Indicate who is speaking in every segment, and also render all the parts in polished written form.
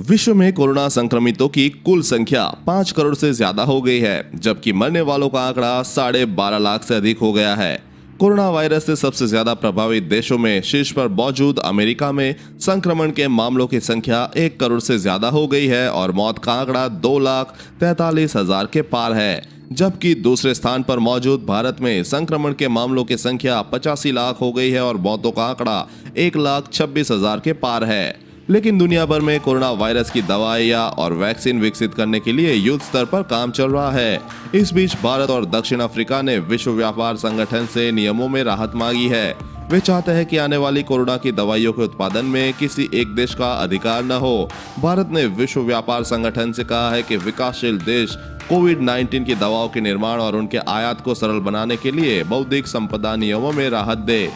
Speaker 1: विश्व में कोरोना संक्रमितों की कुल संख्या 5 करोड़ से ज्यादा हो गई है, जबकि मरने वालों का आंकड़ा 12.5 लाख से अधिक हो गया है। कोरोना वायरस से सबसे ज्यादा प्रभावित देशों में शीर्ष पर मौजूद अमेरिका में संक्रमण के मामलों की संख्या 1 करोड़ से ज्यादा हो गई है और मौत का आंकड़ा 2,43,000 के पार है, जबकि दूसरे स्थान पर मौजूद भारत में संक्रमण के मामलों की संख्या 85 लाख हो गई है और मौतों का आंकड़ा 1,26,000 के पार है। लेकिन दुनिया भर में कोरोना वायरस की दवाइयां और वैक्सीन विकसित करने के लिए युद्ध स्तर पर काम चल रहा है। इस बीच भारत और दक्षिण अफ्रीका ने विश्व व्यापार संगठन से नियमों में राहत मांगी है। वे चाहते हैं कि आने वाली कोरोना की दवाइयों के उत्पादन में किसी एक देश का अधिकार न हो। भारत ने विश्व व्यापार संगठन से कहा है कि विकासशील देश कोविड-19 की दवाओं के निर्माण और उनके आयात को सरल बनाने के लिए बौद्धिक संपदा नियमों में राहत दे।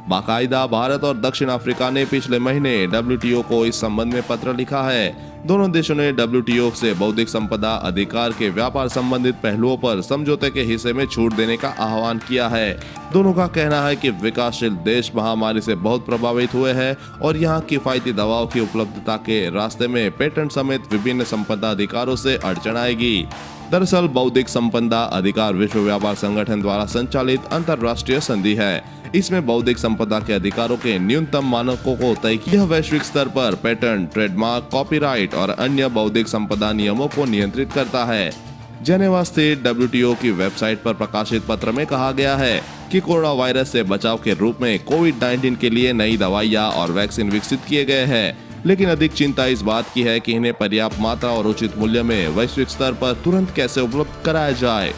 Speaker 1: बाकायदा भारत और दक्षिण अफ्रीका ने पिछले महीने WTO को इस संबंध में पत्र लिखा है। दोनों देशों ने WTO से बौद्धिक संपदा अधिकार के व्यापार संबंधित पहलुओं पर समझौते के हिस्से में छूट देने का आह्वान किया है। दोनों का कहना है कि विकासशील देश महामारी से बहुत प्रभावित हुए हैं और यहाँ किफायती दवाओं की उपलब्धता के रास्ते में पेटेंट समेत विभिन्न संपदा अधिकारों से अड़चन आएगी। दरअसल बौद्धिक संपदा अधिकार विश्व व्यापार संगठन द्वारा संचालित अंतर्राष्ट्रीय संधि है। इसमें बौद्धिक संपदा के अधिकारों के न्यूनतम मानकों को तय किया वैश्विक स्तर पर पेटेंट, ट्रेडमार्क, कॉपीराइट और अन्य बौद्धिक संपदा नियमों को नियंत्रित करता है। जेनेवा स्थित WTO की वेबसाइट पर प्रकाशित पत्र में कहा गया है कि कोरोना वायरस से बचाव के रूप में कोविड-19 के लिए नई दवाइयां और वैक्सीन विकसित किए गए हैं, लेकिन अधिक चिंता इस बात की है कि इन्हें पर्याप्त मात्रा और उचित मूल्य में वैश्विक स्तर पर तुरंत कैसे उपलब्ध कराया जाए।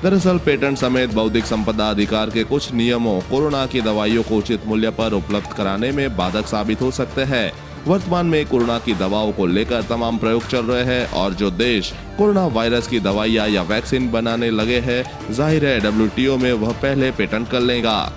Speaker 1: दरअसल पेटेंट समेत बौद्धिक संपदा अधिकार के कुछ नियमों कोरोना की दवाइयों को उचित मूल्य पर उपलब्ध कराने में बाधक साबित हो सकते हैं। वर्तमान में कोरोना की दवाओं को लेकर तमाम प्रयोग चल रहे हैं और जो देश कोरोना वायरस की दवाइयां या वैक्सीन बनाने लगे हैं, जाहिर है WTO में वह पहले पेटेंट कर लेगा।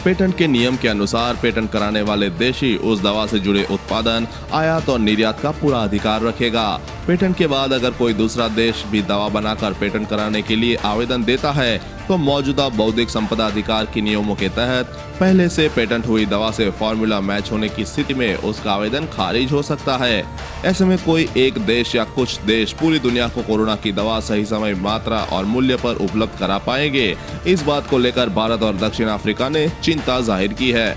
Speaker 1: पेटेंट के नियम के अनुसार पेटेंट कराने वाले देश ही उस दवा से जुड़े उत्पादन, आयात और निर्यात का पूरा अधिकार रखेगा। पेटेंट के बाद अगर कोई दूसरा देश भी दवा बनाकर पेटेंट कराने के लिए आवेदन देता है तो मौजूदा बौद्धिक संपदा अधिकार के नियमों के तहत पहले से पेटेंट हुई दवा से फॉर्मूला मैच होने की स्थिति में उसका आवेदन खारिज हो सकता है। ऐसे में कोई एक देश या कुछ देश पूरी दुनिया को कोरोना की दवा सही समय, मात्रा और मूल्य पर उपलब्ध करा पाएंगे। इस बात को लेकर भारत और दक्षिण अफ्रीका ने चिंता जाहिर की है।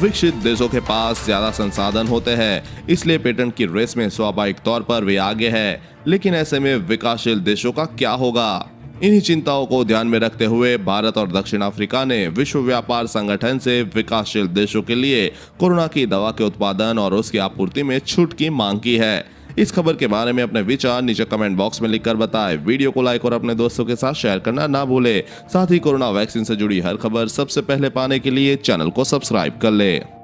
Speaker 1: विकसित देशों के पास ज्यादा संसाधन होते हैं, इसलिए पेटेंट की रेस में स्वाभाविक तौर पर वे आगे हैं। लेकिन ऐसे में विकासशील देशों का क्या होगा? इन्हीं चिंताओं को ध्यान में रखते हुए भारत और दक्षिण अफ्रीका ने विश्व व्यापार संगठन से विकासशील देशों के लिए कोरोना की दवा के उत्पादन और उसकी आपूर्ति में छूट की मांग की है। इस खबर के बारे में अपने विचार नीचे कमेंट बॉक्स में लिखकर बताएं। वीडियो को लाइक और अपने दोस्तों के साथ शेयर करना ना भूलें। साथ ही कोरोना वैक्सीन से जुड़ी हर खबर सबसे पहले पाने के लिए चैनल को सब्सक्राइब कर लें।